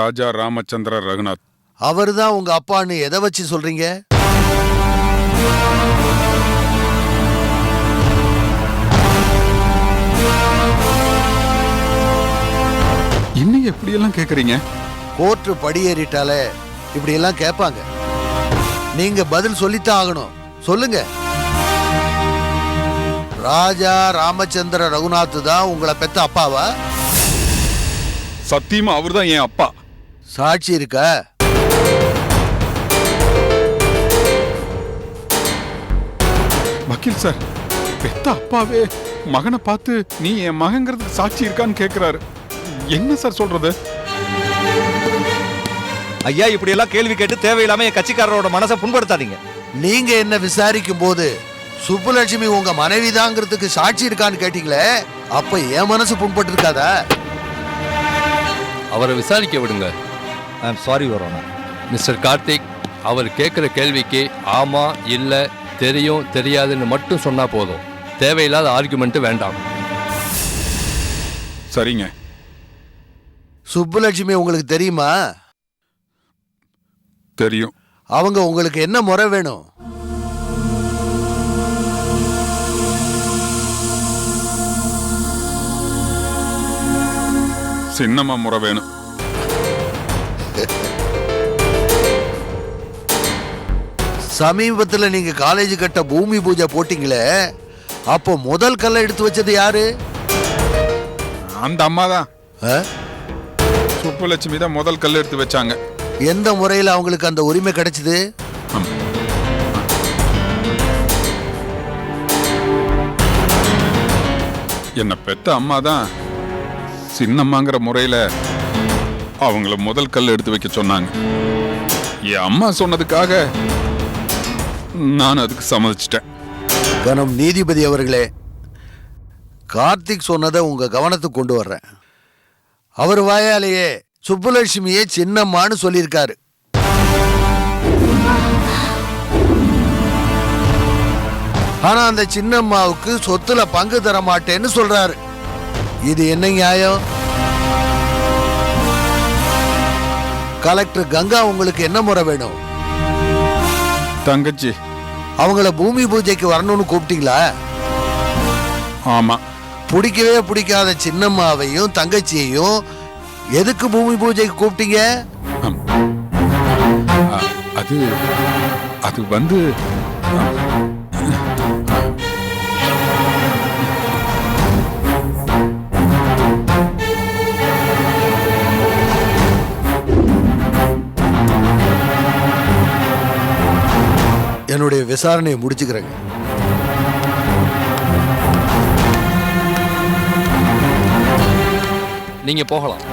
ராஜா ராமச்சந்திர ரகுநாத். அவர்தான் உங்க அப்பான்னு எதை வச்சு சொல்றீங்க? இன்னும் எப்படி எல்லாம் கேக்குறீங்க? கோர்ட்டு படியேறிட்டாலே இப்படி எல்லாம் கேட்பாங்க. நீங்க பதில் சொல்லித்தான் ஆகணும். சொல்லுங்க. ராஜா ராமச்சந்திர ரகுநாத் தான் உங்களை பெத்த அப்பாவா? சத்தியமா அவர்தான் என் அப்பா. சாட்சி இருக்கா? வக்கீல் சார், பெத்த அப்பாவே மகனை பார்த்து நீ என் மகங்கிறதுக்கு சாட்சி இருக்கான்னு கேக்குறாரு. என்ன சார் சொல்றது? ஐயா, இப்படி எல்லாம் கேள்வி கேட்டு தேவையில்லாம என் கட்சிக்காரரோட மனசை புண்படுத்தாதீங்க. நீங்க என்ன விசாரிக்கும் போது சுப்புலட்சுமி உங்க மனைவிதாங்கிறதுக்கு சாட்சி இருக்கான்னு கேட்டீங்களே, அப்ப என் மனசு புண்பட்டு இருக்காதா? அவரை விசாரிக்க விடுங்க. சாரி வரோனா. மிஸ்டர் கார்த்திக், அவர் கேட்குற கேள்விக்கு ஆமா இல்ல தெரியும் தெரியாதுன்னு மட்டும் சொன்னா போதும். தேவையில்லாத ஆர்குமெண்ட் வேண்டாம். சரிங்க. சுப்புலட்சுமி உங்களுக்கு தெரியுமா? தெரியும். அவங்க உங்களுக்கு என்ன முறை வேணும்? சின்னம்மா முறை வேணும். சமீபத்துல நீங்க காலேஜ் கட்ட பூமி பூஜை போட்டீங்களே, அப்போ முதல் கல்லை எடுத்து வச்சது யாரு? அந்த அம்மா தான். சுப்புலட்சுமி தான் முதல் கல் எடுத்து வச்சாங்க. எந்த முறையில் அவங்களுக்கு அந்த உரிமை கிடைச்சது? என்ன பெத்த அம்மா தான் சின்னம்மாங்கிற முறையில அவங்கள முதல் கல் எடுத்து வைக்க சொன்னாங்க. என் அம்மா சொன்னதுக்காக நான் அதுக்கு சம்மதிச்சிட்டேன். கனம் நீதிபதி அவர்களே, கார்த்திக் சொன்னதை உங்க கவனத்துக்கு கொண்டு வர்றேன். அவர் வாயாலேயே சுப்புலட்சுமியே சின்னம்மான்னு சொல்லியிருக்காரு. ஆனா அந்த சின்னம்மாவுக்கு சொத்துல பங்கு தர மாட்டேன்னு சொல்றாரு. இது என்ன நியாயம்? கலெக்டர் கங்கா உங்களுக்கு என்ன முறை வேணும்? தங்கச்சி. அவங்கள பூமி பூஜைக்கு வரணும்னு கூப்பிட்டீங்களா? ஆமா. பிடிக்கவே பிடிக்காத சின்னம்மாவையும் தங்கச்சியையும் எதுக்கு பூமி பூஜைக்கு கூப்பிட்டீங்க? அது அது வந்து என்னுடைய விசாரணையை முடிச்சுக்கிறேங்க. நீங்க போகலாம்.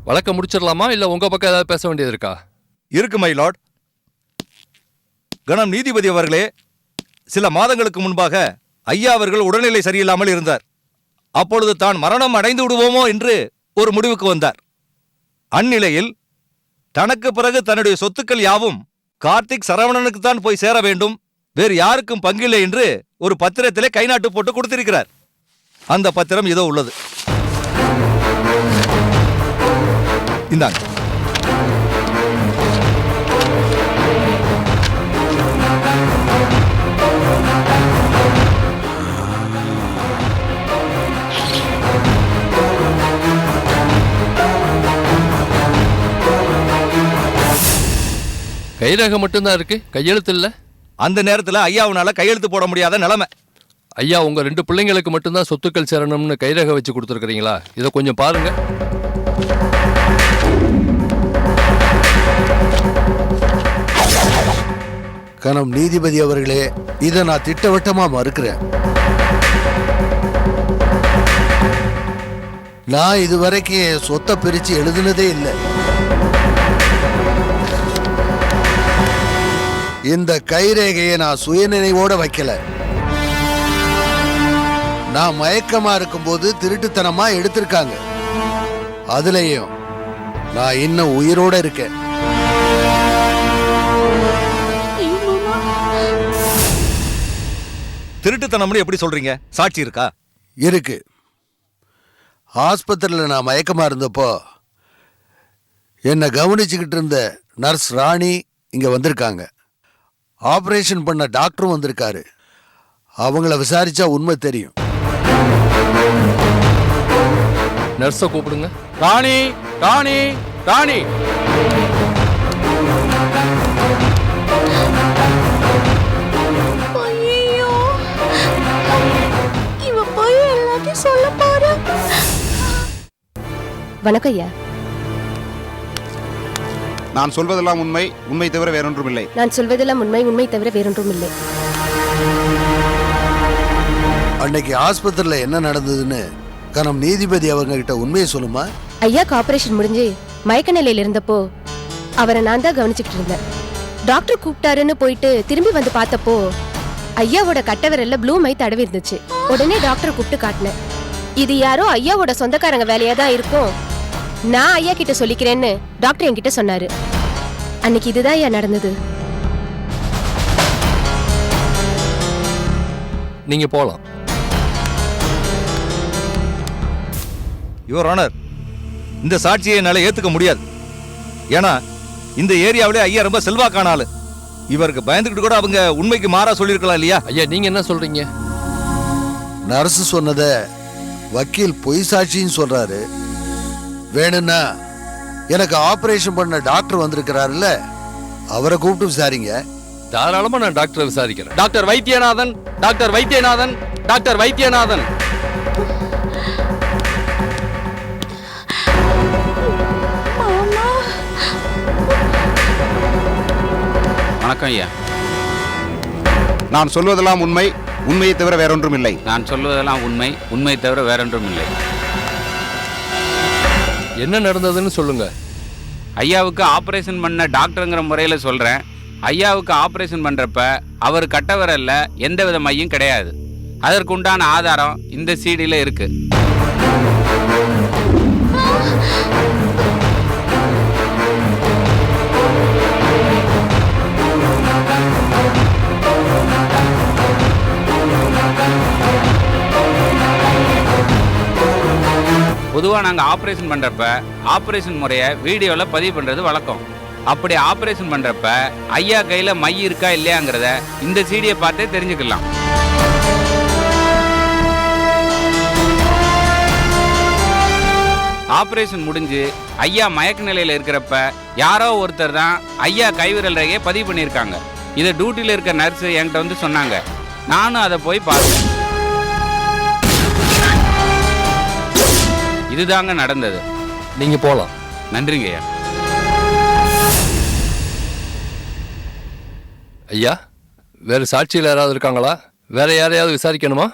வழக்க முடிச்சிடலாமா இல்ல உங்க பக்கம் ஏதாவது பேச வேண்டியது இருக்கா? இருக்கு மை லார்ட். கணம் நீதிபதி அவர்களே, சில மாதங்களுக்கு முன்பாக ஐயா அவர்கள் உடல்நிலை சரியில்லாமல் இருந்தார். அப்பொழுது தான் மரணம் அடைந்து விடுவோமோ என்று ஒரு முடிவுக்கு வந்தார். அந்நிலையில் தனக்கு பிறகு தன்னுடைய சொத்துக்கள் யாவும் கார்த்திக் சரவணனுக்கு தான் போய் சேர வேண்டும், வேறு யாருக்கும் பங்கில்லை என்று ஒரு பத்திரத்திலே கைநாட்டு போட்டு கொடுத்திருக்கிறார். அந்த பத்திரம் இதோ உள்ளது. இந்தாங்க. கைரேகை மட்டும்தான் இருக்கு, கையெழுத்து இல்ல. அந்த நேரத்தில் ஐயாவுனால கையெழுத்து போட முடியாத நிலைமை. ஐயா, உங்க 2 பிள்ளைங்களுக்கு மட்டும்தான் சொத்துக்கள் சேரணும்னு கைரேகை வச்சு கொடுத்துருக்கீங்களா? இதை கொஞ்சம் பாருங்க. கனம் நீதிபதி அவர்களே, இதை நான் திட்டவட்டமா மறுக்கிறேன். நான் இதுவரைக்கும் என் சொத்தை பிரிச்சு எழுதுனதே இல்லை. இந்த கைரேகையை நான் சுயநினைவோட வைக்கல. நான் மயக்கமா இருக்கும்போது திருட்டுத்தனமா எடுத்திருக்காங்க. அதுலயும் நான் இன்னும் உயிரோட இருக்கேன். திருட்டுத்தனம்னு எப்படி சொல்றீங்க? சாட்சி இருக்கா? இருக்கு. ஆஸ்பத்திரியில் நான் மயக்கமா இருந்தப்போ என்னை கவனிச்சுக்கிட்டு இருந்த நர்ஸ் ராணி இங்க வந்திருக்காங்க. ஆபரேஷன் பண்ண டாக்டரும் வந்திருக்காரு. அவங்கள விசாரிச்சா உண்மை தெரியும். நர்ஸை கூப்பிடுங்க. ராணி, ராணி, ராணி. ஐயோ, இவ போய் எல்லாத்தையும் சொல்ல போறா. வணக்கம் ஐயா. நான் சொல்வதெல்லாம் உண்மை, உண்மை தவிர வேறொன்றும் இல்லை. நான் சொல்வதெல்லாம் உண்மை, உண்மை தவிர வேறொன்றும் இல்லை. அன்னைக்கு ஆஸ்பத்திரியில் என்ன நடந்ததுன்னு கனம் நீதிபதி அவங்க கிட்ட உண்மையை சொல்லுமா? ஐயாக்கு ஆபரேஷன் முடிஞ்சு மயக்க நிலையில இருந்தப்போ அவரை நான் தான் கவனிச்சுக்கிட்டு இருந்தேன். டாக்டர் கூப்பிட்டாருன்னு போயிட்டு திரும்பி வந்து பார்த்தப்போ ஐயாவோட கட்ட விரல்ல ப்ளூ மை தடவி இருந்துச்சு. உடனே டாக்டரை கூப்பிட்டு காட்டினேன். இது யாரோ ஐயாவோட சொந்தக்காரங்க வேலையா தான் இருக்கும், நான் ஐயா கிட்ட சொல்லிக்கிறேன்னு டாக்டர் என்கிட்ட சொன்னாரு. அன்னைக்கு இதுதான் ஐயா நடந்தது. நீங்க போலாம். யுவர் ஆனர், இந்த சாட்சியை என்னால ஏத்துக்க முடியாது. ஏன்னா இந்த ஏரியாவிலே ஐயா ரொம்ப செல்வாக்கான ஆளு. இவருக்கு பயந்துகிட்டு கூட அவங்க உண்மைக்கு மாறா சொல்லியிருக்கலாம் இல்லையா? ஐயா, நீங்க என்ன சொல்றீங்க? நர்ஸ் சொன்னத வக்கீல் பொய் சாட்சின்னு சொல்றாரு. வேணும்னா எனக்கு ஆபரேஷன் பண்ண டாக்டர் வந்திருக்கிறாருல்ல, அவரை கூப்பிட்டு விசாரிங்க. தாராளமா நான் டாக்டரை விசாரிக்கிறேன். Doctor Vaidyanathan, doctor Vaidyanathan, doctor Vaidyanathan. வணக்கம் ஐயா. நான் சொல்வதெல்லாம் உண்மை, உண்மையை தவிர வேறொன்றும் இல்லை. நான் சொல்வதெல்லாம் உண்மை, உண்மை தவிர வேறொன்றும் இல்லை. என்ன நடந்ததுன்னு சொல்லுங்க. ஐயாவுக்கு ஆபரேஷன் பண்ண டாக்டருங்கிற முறையில் சொல்கிறேன். ஐயாவுக்கு ஆபரேஷன் பண்ணுறப்ப அவர் கட்ட விரல்ல எந்த வித மையும் கிடையாது. அதற்குண்டான ஆதாரம் இந்த சீடியில் இருக்கு. பொதுவாக நாங்கள் ஆப்ரேஷன் பண்ணுறப்ப ஆப்ரேஷன் முறையை வீடியோவில் பதிவு பண்ணுறது வழக்கம். அப்படி ஆப்ரேஷன் பண்ணுறப்ப ஐயா கையில் மை இருக்கா இல்லையாங்கிறத இந்த சீடியை பார்த்தே தெரிஞ்சுக்கலாம். ஆப்ரேஷன் முடிஞ்சு ஐயா மயக்க நிலையில் இருக்கிறப்ப யாரோ ஒருத்தர் தான் ஐயா கைவிரல் ரேகையை பதிவு பண்ணியிருக்காங்க. இதை டியூட்டியில் இருக்க நர்ஸு என்கிட்ட வந்து சொன்னாங்க. நானும் அதை போய் பார்த்தேன். இதுதாங்க நடந்தது. நீங்க போலாம். நன்றிங்க ஐயா. ஐயா, வேற சாட்சியில் யாராவது இருக்காங்களா? வேற யாரையாவது விசாரிக்கணுமா?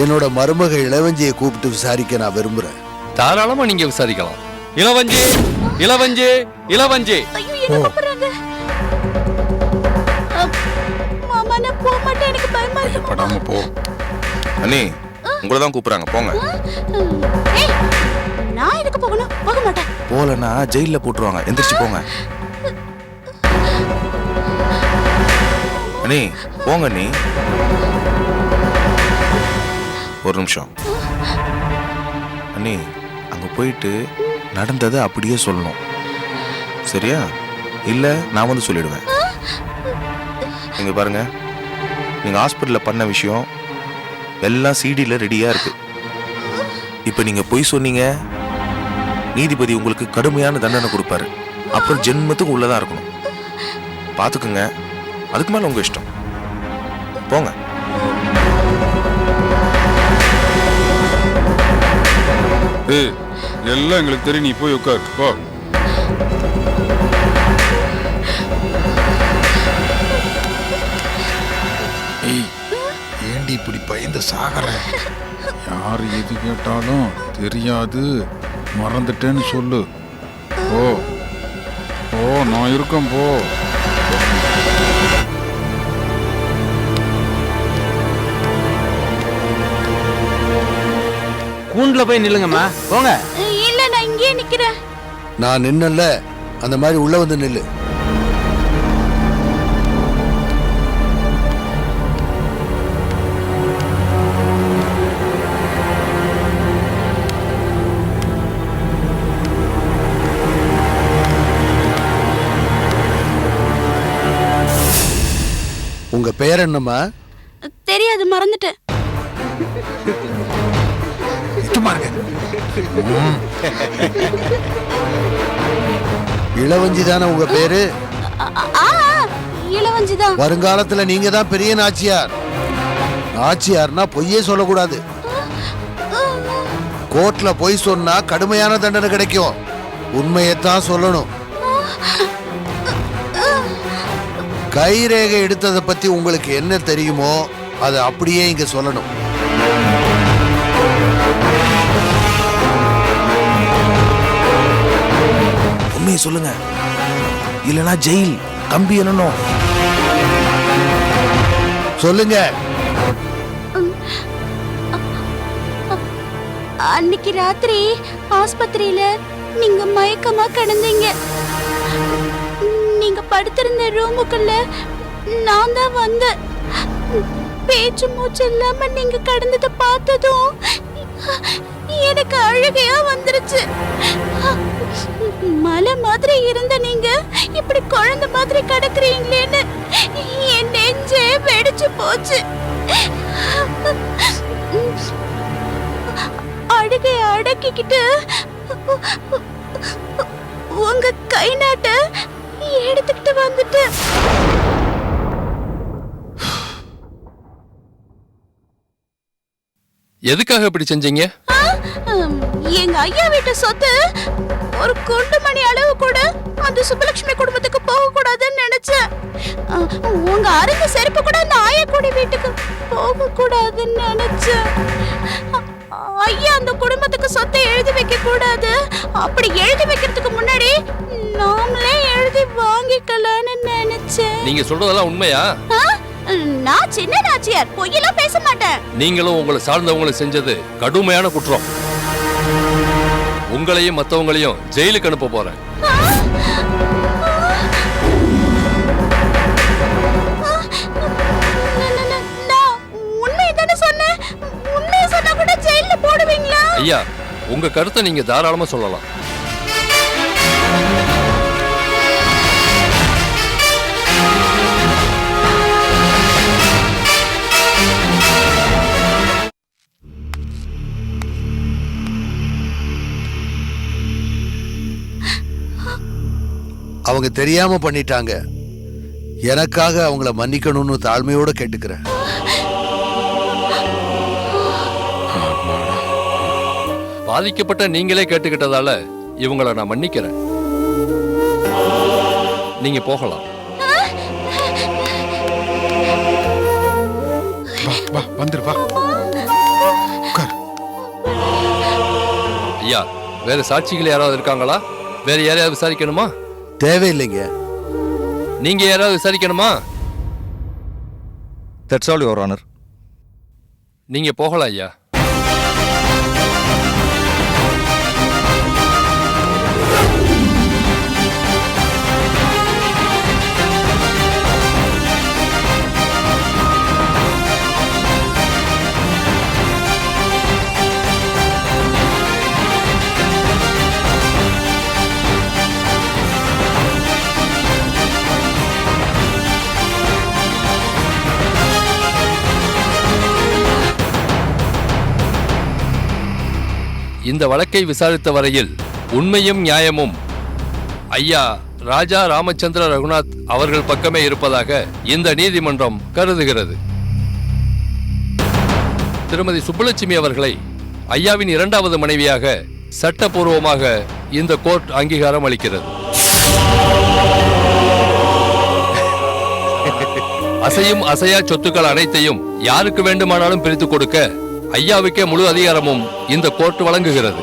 என்னோட மருமக இளவஞ்சியை கூப்பிட்டு விசாரிக்க நான் விரும்புறேன். தாராளமா நீங்க விசாரிக்கலாம். இளவஞ்சி, இளவஞ்சி, இளவஞ்சி. ஐயோ, என்ன கூப்பிடுறாங்க? மாமா, நான் போக மாட்டேன், எனக்கு பயமா இருக்கு. படாம போ. அண்ணி, உங்களை தான் கூப்பிடுறாங்க, போங்க. ஏய், நான் எதுக்கு போகணும்? போக மாட்டேன். போலன்னா ஜெயில போட்டுருவாங்க, எந்திரிச்சு போங்க. அண்ணி, போங்க அண்ணி. ஒரு நிமிஷம் அண்ணி, அங்க போயிட்டு நடந்ததை அப்படியே சொல்லணும், சரியா? இல்ல நான் வந்து சொல்லிடுவேன். நீங்க பாருங்க, நீங்க ஹாஸ்பிட்டல்ல பண்ண விஷயம் எல்லாம் சிடியில் ரெடியா இருக்கு. இப்ப நீங்க பொய் சொன்னீங்க, நீதிபதி உங்களுக்கு கடுமையான தண்டனை கொடுப்பாரு. அப்புறம் ஜென்மத்துக்கு உள்ளதான் இருக்கணும். பாத்துக்குங்க, அதுக்கு மேல உங்க இஷ்டம். போங்க. எல்லாம் எங்களுக்கு தெரியும், நீ போய் உட்கார் போ. ஏண்டி இப்படி பயந்து சாகற? யாரு எது கேட்டாலும் தெரியாது, மறந்துட்டேன்னு சொல்லு. போ போ, நான் இருக்கேன், போ. கூண்டுல போய் நில்லுங்கம்மா, போங்க. இல்ல, நான் இங்க நிக்கிறேன். நான் நின்னல, அந்த மாதிரி உள்ள வந்து நில்லு. உங்க பேர் என்னம்மா? தெரியாது, மறந்துட்டேன். இளவஞ்சி தானே உங்க பேரு? இளவஞ்சிதான். வருங்காலத்துல நீங்க தான் பெரிய நாச்சியார். நாச்சியார்னா பொய்யே சொல்லக்கூடாது. கோர்ட்ல பொய் சொன்னா கடுமையான தண்டனை கிடைக்கும். உண்மையத்தான் சொல்லணும். கைரேகை எடுத்ததை பத்தி உங்களுக்கு என்ன தெரியுமோ அதை அப்படியே இங்க சொல்லணும். உண்மையை சொல்லுங்க, இல்லனா ஜெயில் கம்பி என்னணும். சொல்லுங்க. அன்னைக்கு ராத்திரி ஆஸ்பத்திரியில நீங்க மயக்கமா கிடந்தீங்க. நீங்க படுத்திருந்த ரூமுக்குள்ள நான் தான் வந்தேன். பேச்சு மூச்சு இல்லாம நீங்க கடந்ததை பார்த்ததும் எனக்கு அழுகையா வந்துருச்சு. மலை மாதிரி இருந்த நீங்க இப்படி குழந்தை மாதிரி கிடக்குறீங்களேன்னு என் நெஞ்சே வெடிச்சு போச்சு. அழுகைய அடக்கிக்கிட்டு உங்க கை நாட்ட எடுத்துக்கிட்டு வந்துட்டு எதுக்காக இப்படி செஞ்சீங்க? எங்க ஐயா வீட்டு சொத்து ஒரு குண்டு மணி அளவு கூட அந்த சுப்பலட்சுமி குடும்பத்துக்கு போக கூடாதுன்னு நினைச்சேன். உங்க அருந்த செருப்பு கூட அந்த ஆயக்குடி வீட்டுக்கு போக கூடாதுன்னு நினைச்சேன். ஐயா அந்த குடும்பத்துக்கு சொத்தை எழுதி வைக்க கூடாது, அப்படி எழுதி வைக்கிறதுக்கு முன்னாடி நாமளே எழுதி வாங்கிக்கலாம்னு நினைச்சேன். நீங்க சொல்றதெல்லாம் உண்மையா? நான் சின்ன நாச்சியார், பொய்யெல்லாம் பேச மாட்டேன். நீங்களும் உங்களை சார்ந்தவங்களும் செஞ்சது கடுமையான குற்றம். உங்களையும் மத்தவங்களையும் ஜெயிலுக்கு அனுப்ப போறேன். ஐயா, உங்க கருத்தை நீங்க தாராளமா சொல்லலாம். அவங்க தெரியாம பண்ணிட்டாங்க. எனக்காக அவங்கள மன்னிக்கணும்னு தாழ்மையோட கேட்டுக்கிறேன். பாதிக்கப்பட்ட நீங்களே கேட்டுக்கிட்டதால இவங்களை நான் மன்னிக்கிறேன். நீங்க போகலாம். வந்துரு வா. ஐயா, வேற சாட்சிகள் யாராவது இருக்காங்களா? வேற யாரையாவது விசாரிக்கணுமா? தேவையில்லைங்க. நீங்க யாராவது விசாரிக்கணுமா? That's all your honour. நீங்க போகலாம் ஐயா. இந்த வழக்கை விசாரித்த வரையில் உண்மையும் நியாயமும் ஐயா ராஜா ராமச்சந்திர ரகுநாத் அவர்கள் பக்கமே இருப்பதாக இந்த நீதிமன்றம் கருதுகிறது. திருமதி சுப்புலட்சுமி அவர்களை ஐயாவின் இரண்டாவது மனைவியாக சட்டபூர்வமாக இந்த கோர்ட் அங்கீகாரம் அளிக்கிறது. அசையும் அசையா சொத்துக்கள் அனைத்தையும் யாருக்கு வேண்டுமானாலும் பிரித்து கொடுக்க ஐயாவுக்கே முழு அதிகாரமும் இந்த கோர்ட் வழங்குகிறது.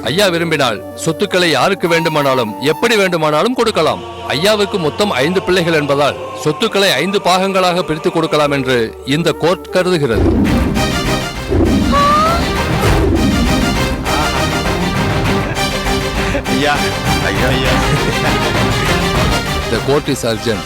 ஐயா விரும்பினால் சொத்துக்களை யாருக்கு வேண்டுமானாலும் எப்படி வேண்டுமானாலும் கொடுக்கலாம். ஐயாவுக்கு மொத்தம் 5 பிள்ளைகள் என்பதால் சொத்துக்களை 5 பாகங்களாக பிரித்து கொடுக்கலாம் என்று இந்த கோர்ட் கருதுகிறது. ஐயா ஐயா ஐயா The court is urgent.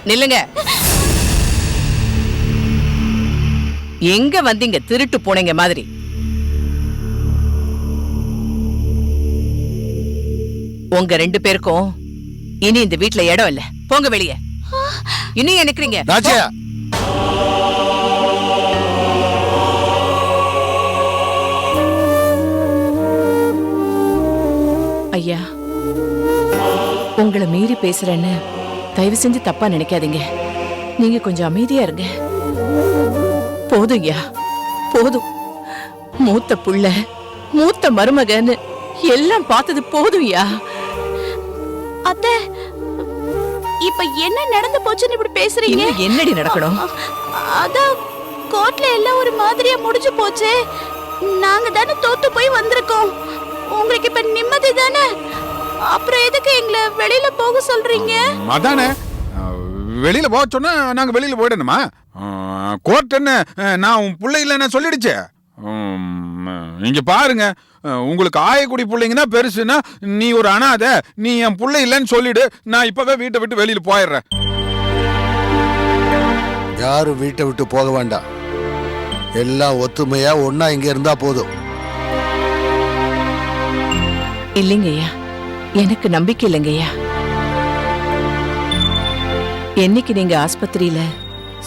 நில்லுங்க. எங்க வந்தீங்க திருட்டு போனீங்க மாதிரி? உங்க 2 பேருக்கும் இனி இந்த வீட்ல இடம் இல்ல. போங்க வெளியே. இன்னும் ஏன் நிக்கிறீங்க? ராஜா, ஐயா, உங்களை மீறி பேசுறேன்னு தயவு செஞ்சு தப்பா நினைக்காதீங்க. நீங்க கொஞ்சம் அமைதியா இருங்க. போதும் ஐயா, போதும். மூத்த புள்ள, மூத்த மருமகன்னு எல்லாம் பார்த்தது போதும் ஐயா. அத்தை, இப்ப என்ன நடந்து போச்சுன்னு இப்படி பேசுறீங்க? இன்னும் என்னடி நடக்கணும்? அதான் கோர்ட்ல எல்லாம் ஒரு மாதிரியா முடிஞ்சு போச்சு. நாங்க தானே தோத்து போய் வந்திருக்கோம். உங்களுக்கு இப்ப நிம்மதி தானே? அப்புறம் எதுக்கு எங்களை வெளியில போக சொல்றீங்க? அதானே, வெளியில போக சொன்னா நாங்க வெளியில போயிடணுமா? கோர்ட் என்ன நான் உன் பிள்ளை இல்லைன்னு சொல்லிடுச்சு. இங்க பாருங்க, உங்களுக்கு ஆயக்குடி பிள்ளைங்க தான் பெருசுன்னா நீ ஒரு அனாதை, நீ என் பிள்ளை இல்லைன்னு சொல்லிடு. நான் இப்பவே வீட்டை விட்டு வெளியில போயிடுறேன். யாரும் வீட்டை விட்டு போக வேண்டாம். எல்லாம் ஒத்துமையா ஒன்னா இங்க இருந்தா போதும். இல்லைங்கய்யா, எனக்கு நம்பிக்கை இல்லைங்கய்யா. என்னைக்கு நீங்க ஆஸ்பத்திரியில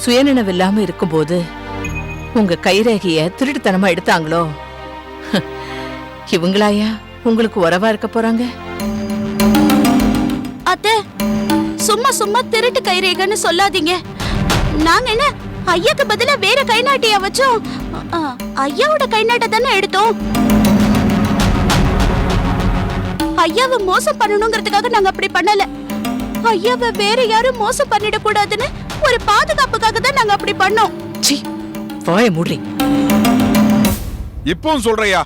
சுயநினைவு இல்லாம இருக்கும்போது உங்க கைரேகைய திருட்டுத்தனமா எடுத்தாங்களோ, இவங்களாயா உங்களுக்கு உறவா இருக்க போறாங்க? அத்தை, சும்மா சும்மா திருட்டு கைரேகைன்னு சொல்லாதீங்க. நாங்க என்ன ஐயாக்கு பதிலா வேற கைநாட்டியா வச்சோம்? ஐயாவோட கைநாட்டை தானே எடுத்தோம். ஐயாவை மோசம் பண்ணணுங்கிறதுக்காக நாங்க அப்படி பண்ணல. ஐயாவை வேற யாரும் மோசம் பண்ணிட கூடாதுன்னு ஒரு பாதுகாப்புக்காக தான் நாங்க அப்படி பண்ணோம். சீ, வாய மூடி. இப்பவும் சொல்றையா,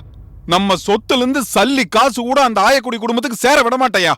நம்ம சொத்துல இருந்து சல்லி காசு கூட அந்த ஆயக்குடி குடும்பத்துக்கு சேர விட மாட்டையா.